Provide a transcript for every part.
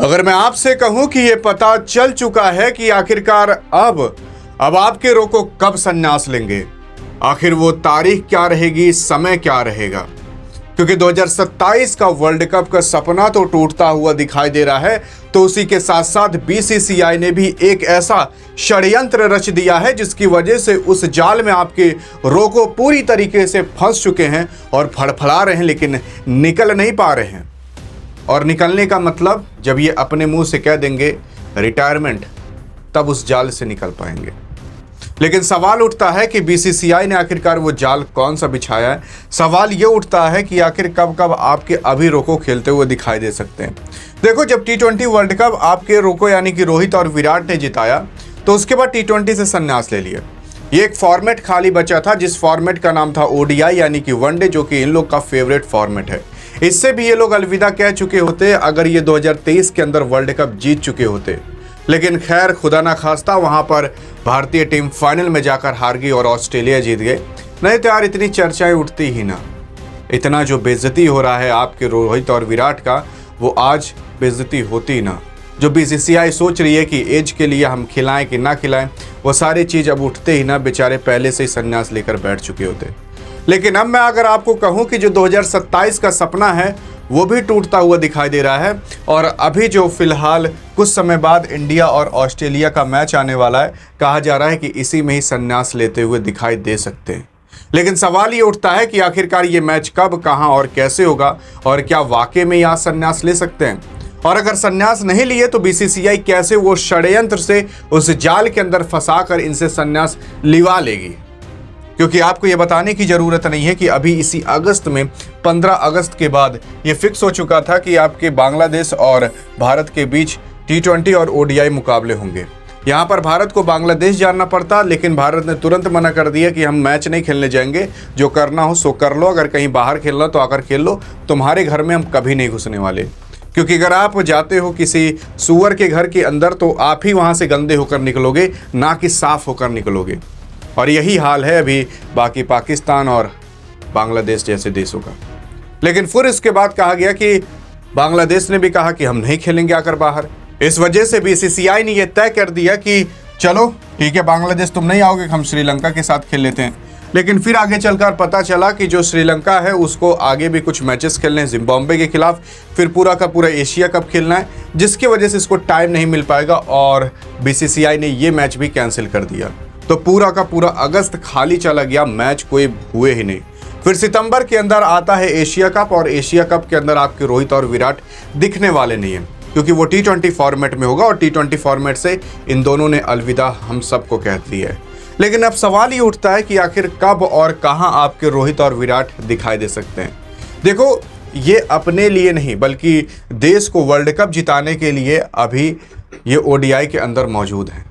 अगर मैं आपसे कहूं कि ये पता चल चुका है कि आखिरकार अब आपके रोको कब संन्यास लेंगे, आखिर वो तारीख क्या रहेगी, समय क्या रहेगा, क्योंकि 2027 का वर्ल्ड कप का सपना तो टूटता हुआ दिखाई दे रहा है, तो उसी के साथ साथ बीसीसीआई ने भी एक ऐसा षड्यंत्र रच दिया है जिसकी वजह से उस जाल में आपके रोको पूरी तरीके से फंस चुके हैं और फड़फड़ा रहे हैं, लेकिन निकल नहीं पा रहे हैं। और निकलने का मतलब जब ये अपने मुंह से कह देंगे रिटायरमेंट, तब उस जाल से निकल पाएंगे। लेकिन सवाल उठता है कि बीसीसीआई ने आखिरकार वो जाल कौन सा बिछाया है। सवाल ये उठता है कि आखिर कब कब आपके अभी रोको खेलते हुए दिखाई दे सकते हैं। देखो, जब T20 वर्ल्ड कप आपके रोको यानी कि रोहित और विराट ने जिताया, तो उसके बाद T20 से संन्यास ले लिया। ये एक फॉर्मेट खाली बचा था, जिस फॉर्मेट का नाम था ODI यानी कि वनडे, जो कि इन लोग का फेवरेट फॉर्मेट है। इससे भी ये लोग अलविदा कह चुके होते अगर ये 2023 के अंदर वर्ल्ड कप जीत चुके होते। लेकिन खैर, खुदा ना खास्ता वहां पर भारतीय टीम फाइनल में जाकर हार गई और ऑस्ट्रेलिया जीत गए। नहीं तो यार इतनी चर्चाएं उठती ही ना। इतना जो बेइज्जती हो रहा है आपके रोहित और विराट का, वो आज बेइज्जती होती ना। जो बीसीसीआई सोच रही है कि एज के लिए हम खिलाएं कि ना खिलाएं, वो सारी चीज़ अब उठते ही ना बेचारे पहले से ही संन्यास लेकर बैठ चुके होते। लेकिन अब मैं अगर आपको कहूं कि जो 2027 का सपना है वो भी टूटता हुआ दिखाई दे रहा है, और अभी जो फिलहाल कुछ समय बाद इंडिया और ऑस्ट्रेलिया का मैच आने वाला है, कहा जा रहा है कि इसी में ही संन्यास लेते हुए दिखाई दे सकते हैं। लेकिन सवाल ये उठता है कि आखिरकार ये मैच कब, कहां और कैसे होगा, और क्या वाकई में यहाँ संन्यास ले सकते हैं। और अगर संन्यास नहीं लिए तो बीसीसीआई कैसे वो षड्यंत्र से उस जाल के अंदर फंसाकर इनसे संन्यास लिवा लेगी। क्योंकि आपको ये बताने की ज़रूरत नहीं है कि अभी इसी अगस्त में 15 अगस्त के बाद ये फिक्स हो चुका था कि आपके बांग्लादेश और भारत के बीच T20 और ODI मुकाबले होंगे। यहाँ पर भारत को बांग्लादेश जाना पड़ता, लेकिन भारत ने तुरंत मना कर दिया कि हम मैच नहीं खेलने जाएंगे, जो करना हो सो कर लो, अगर कहीं बाहर खेलना तो आकर खेल लो, तुम्हारे घर में हम कभी नहीं घुसने वाले। क्योंकि अगर आप जाते हो किसी सुअर के घर के अंदर तो आप ही वहाँ से गंदे होकर निकलोगे, ना कि साफ होकर निकलोगे। और यही हाल है अभी बाकी पाकिस्तान और बांग्लादेश जैसे देशों का। लेकिन फिर इसके बाद कहा गया कि बांग्लादेश ने भी कहा कि हम नहीं खेलेंगे आकर बाहर। इस वजह से बीसीसीआई ने यह तय कर दिया कि चलो ठीक है, बांग्लादेश तुम नहीं आओगे, हम श्रीलंका के साथ खेल लेते हैं। लेकिन फिर आगे चलकर पता चला कि जो श्रीलंका है उसको आगे भी कुछ मैचेस खेलने हैं जिम्बाब्वे के खिलाफ, फिर पूरा का पूरा एशिया कप खेलना है, जिसकी वजह से इसको टाइम नहीं मिल पाएगा, और बीसीसीआई ने ये मैच भी कैंसिल कर दिया। तो पूरा का पूरा अगस्त खाली चला गया, मैच कोई हुए ही नहीं। फिर सितंबर के अंदर आता है एशिया कप, और एशिया कप के अंदर आपके रोहित और विराट दिखने वाले नहीं हैं, क्योंकि वो T20 फॉर्मेट में होगा, और T20 फॉर्मेट से इन दोनों ने अलविदा हम सबको कह दी है। लेकिन अब सवाल ये उठता है कि आखिर कब और कहां आपके रोहित और विराट दिखाई दे सकते हैं। देखो, ये अपने लिए नहीं बल्कि देश को वर्ल्ड कप जिताने के लिए अभी ये ODI के अंदर मौजूद हैं।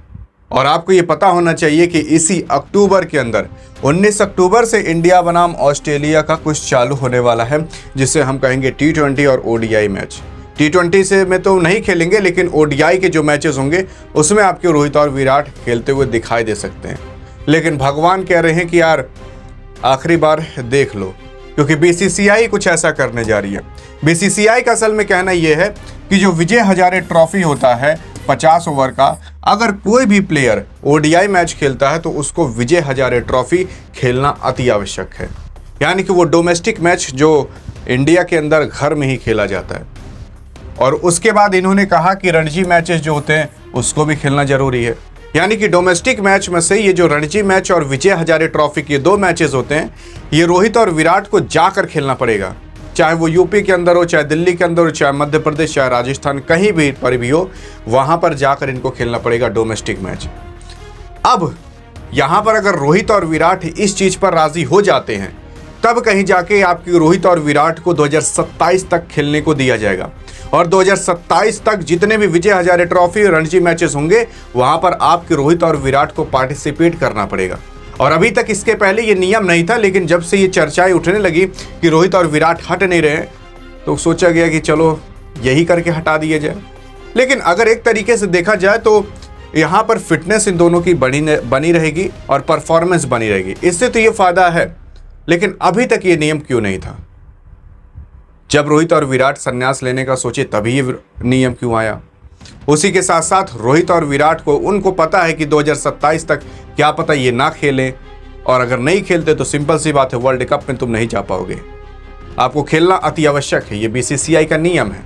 और आपको ये पता होना चाहिए कि इसी अक्टूबर के अंदर 19 अक्टूबर से इंडिया बनाम ऑस्ट्रेलिया का कुछ चालू होने वाला है, जिसे हम कहेंगे T20 और ODI मैच। T20 से में तो नहीं खेलेंगे, लेकिन ODI के जो मैचेस होंगे उसमें आपके रोहित और विराट खेलते हुए दिखाई दे सकते हैं। लेकिन भगवान कह रहे हैं कि यार आखिरी बार देख लो, क्योंकि बीसीसीआई कुछ ऐसा करने जा रही है। बीसीसीआई का असल में कहना यह है कि जो विजय हजारे ट्रॉफी होता है 50 ओवर का, अगर कोई भी प्लेयर ODI मैच खेलता है तो उसको विजय हजारे ट्रॉफी खेलना अति आवश्यक है। यानी कि वो डोमेस्टिक मैच जो इंडिया के अंदर घर में ही खेला जाता है। और उसके बाद इन्होंने कहा कि रणजी मैचेस जो होते हैं उसको भी खेलना जरूरी है। यानी कि डोमेस्टिक मैच में से ये जो रणजी मैच और विजय हजारे ट्रॉफी के 2 मैचेस होते हैं, ये रोहित और विराट को जाकर खेलना पड़ेगा, चाहे वो यूपी के अंदर हो, चाहे दिल्ली के अंदर हो, चाहे मध्य प्रदेश, चाहे राजस्थान, कहीं भी पर भी हो, वहां पर जाकर इनको खेलना पड़ेगा डोमेस्टिक मैच। अब यहां पर अगर रोहित और विराट इस चीज पर राजी हो जाते हैं, तब कहीं जाके आपकी रोहित और विराट को 2027 तक खेलने को दिया जाएगा, और 2027 तक जितने भी विजय हजारे ट्रॉफी रणजी मैचेस होंगे वहां पर आपके रोहित और विराट को पार्टिसिपेट करना पड़ेगा। और अभी तक इसके पहले ये नियम नहीं था, लेकिन जब से ये चर्चाएं उठने लगी कि रोहित और विराट हट नहीं रहे, तो सोचा गया कि चलो यही करके हटा दिया जाए। लेकिन अगर एक तरीके से देखा जाए तो यहाँ पर फिटनेस इन दोनों की बनी रहेगी और परफॉर्मेंस बनी रहेगी, इससे तो ये फायदा है। लेकिन अभी तक ये नियम क्यों नहीं था? जब रोहित और विराट संन्यास लेने का सोचे तभी ये नियम क्यों आया? उसी के साथ साथ रोहित और विराट को उनको पता है कि 2027 तक क्या पता ये ना खेलें, और अगर नहीं खेलते तो सिंपल सी बात है, वर्ल्ड कप में तुम नहीं जा पाओगे। आपको खेलना अति आवश्यक है, ये बीसीसीआई का नियम है।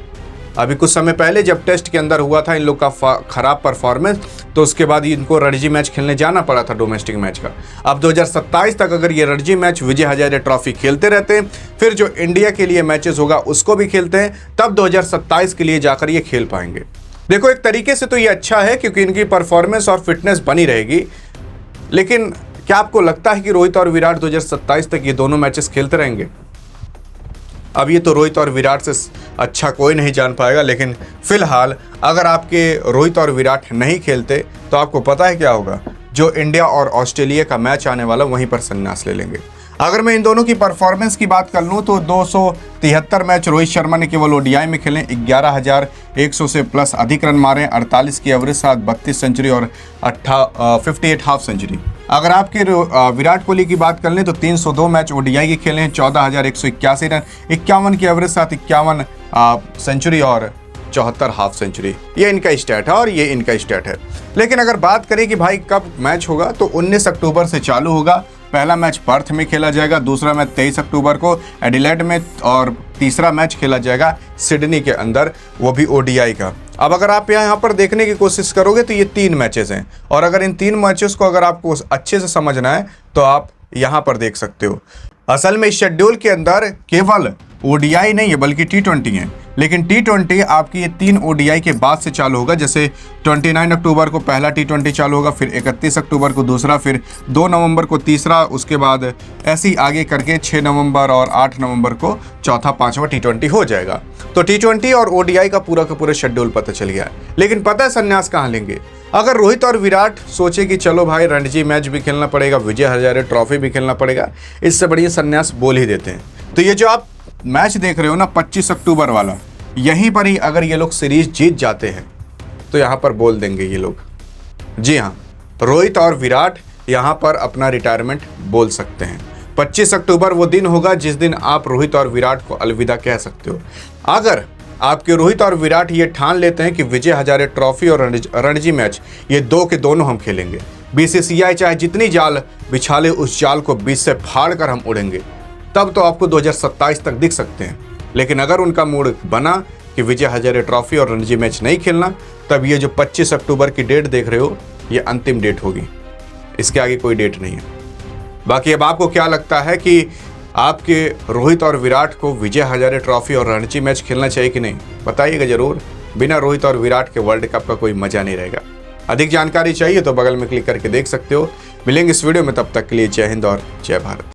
अभी कुछ समय पहले जब टेस्ट के अंदर हुआ था इन लोग का खराब परफॉर्मेंस, तो उसके बाद इनको रणजी मैच खेलने जाना पड़ा था, डोमेस्टिक मैच का। अब 2027 तक अगर ये रणजी मैच विजय हजारे ट्रॉफी खेलते रहते हैं, फिर जो इंडिया के लिए मैचेस होगा उसको भी खेलते हैं, तब 2027 के लिए जाकर ये खेल पाएंगे। देखो, एक तरीके से तो ये अच्छा है क्योंकि इनकी परफॉर्मेंस और फिटनेस बनी रहेगी। लेकिन क्या आपको लगता है कि रोहित और विराट 2027 तक ये दोनों मैचेस खेलते रहेंगे? अब ये तो रोहित और विराट से अच्छा कोई नहीं जान पाएगा, लेकिन फिलहाल अगर आपके रोहित और विराट नहीं खेलते तो आपको पता है क्या होगा? जो इंडिया और ऑस्ट्रेलिया का मैच आने वाला वहीं पर संन्यास ले लेंगे। अगर मैं इन दोनों की परफॉर्मेंस की बात कर लूँ तो 273 मैच रोहित शर्मा ने केवल ओडीआई में खेले, 11,100 से प्लस अधिक रन मारे, 48 की एवरेज साथ 32 सेंचुरी और 58 हाफ सेंचुरी। अगर आपके विराट कोहली की बात कर लें तो 302 मैच ओडीआई के खेले हैं, 14,181 रन, 51 की एवरेज साथ 51 सेंचुरी और 74 हाफ सेंचुरी। ये इनका स्टैट है और ये इनका स्टैट है। लेकिन अगर बात करें कि भाई कब मैच होगा, तो 19 अक्टूबर से चालू होगा। पहला मैच पर्थ में खेला जाएगा, दूसरा मैच 23 अक्टूबर को एडिलेड में, और तीसरा मैच खेला जाएगा सिडनी के अंदर, वो भी ओडीआई का। अब अगर आप यहाँ पर देखने की कोशिश करोगे तो ये 3 मैचेस हैं, और अगर इन 3 मैचेस को अगर आपको अच्छे से समझना है तो आप यहाँ पर देख सकते हो। असल में इस शेड्यूल के अंदर केवल ओडीआई नहीं है बल्कि T20 है, लेकिन T20 आपकी ये 3 ओडीआई के बाद से चालू होगा। जैसे 29 अक्टूबर को पहला T20 चालू होगा, फिर 31 अक्टूबर को दूसरा, फिर 2 नवंबर को तीसरा, उसके बाद ऐसे ही आगे करके 6 नवंबर और 8 नवंबर को चौथा 5वां T20 हो जाएगा। तो T20 और ओडीआई का पूरा शेड्यूल पता चल गया है। लेकिन पता है संन्यास कहाँ लेंगे? अगर रोहित और विराट सोचे कि चलो भाई रणजी मैच भी खेलना पड़ेगा, विजय हजारे ट्रॉफी भी खेलना पड़ेगा, इससे बढ़िया संन्यास बोल ही देते हैं। तो ये जो आप मैच देख रहे हो ना 25 अक्टूबर वाला, यहीं पर ही अगर ये लोग सीरीज जीत जाते हैं तो यहाँ पर बोल देंगे ये लोग। जी हाँ, रोहित और विराट यहाँ पर अपना रिटायरमेंट बोल सकते हैं। 25 अक्टूबर वो दिन होगा जिस दिन आप रोहित और विराट को अलविदा कह सकते हो। अगर आपके रोहित और विराट ये ठान लेते हैं कि विजय हजारे ट्रॉफी और रणजी मैच ये 2 के दोनों हम खेलेंगे, बीसीसीआई चाहे जितनी जाल बिछाले उस जाल को बीच से फाड़ कर हम उड़ेंगे, तब तो आपको 2027 तक दिख सकते हैं। लेकिन अगर उनका मूड बना कि विजय हजारे ट्रॉफी और रणजी मैच नहीं खेलना, तब ये जो 25 अक्टूबर की डेट देख रहे हो ये अंतिम डेट होगी, इसके आगे कोई डेट नहीं है। बाकी अब आपको क्या लगता है कि आपके रोहित और विराट को विजय हजारे ट्रॉफी और रणजी मैच खेलना चाहिए कि नहीं? बताइएगा जरूर। बिना रोहित और विराट के वर्ल्ड कप का कोई मजा नहीं रहेगा। अधिक जानकारी चाहिए तो बगल में क्लिक करके देख सकते हो। मिलेंगे इस वीडियो में, तब तक के लिए जय हिंद और जय भारत।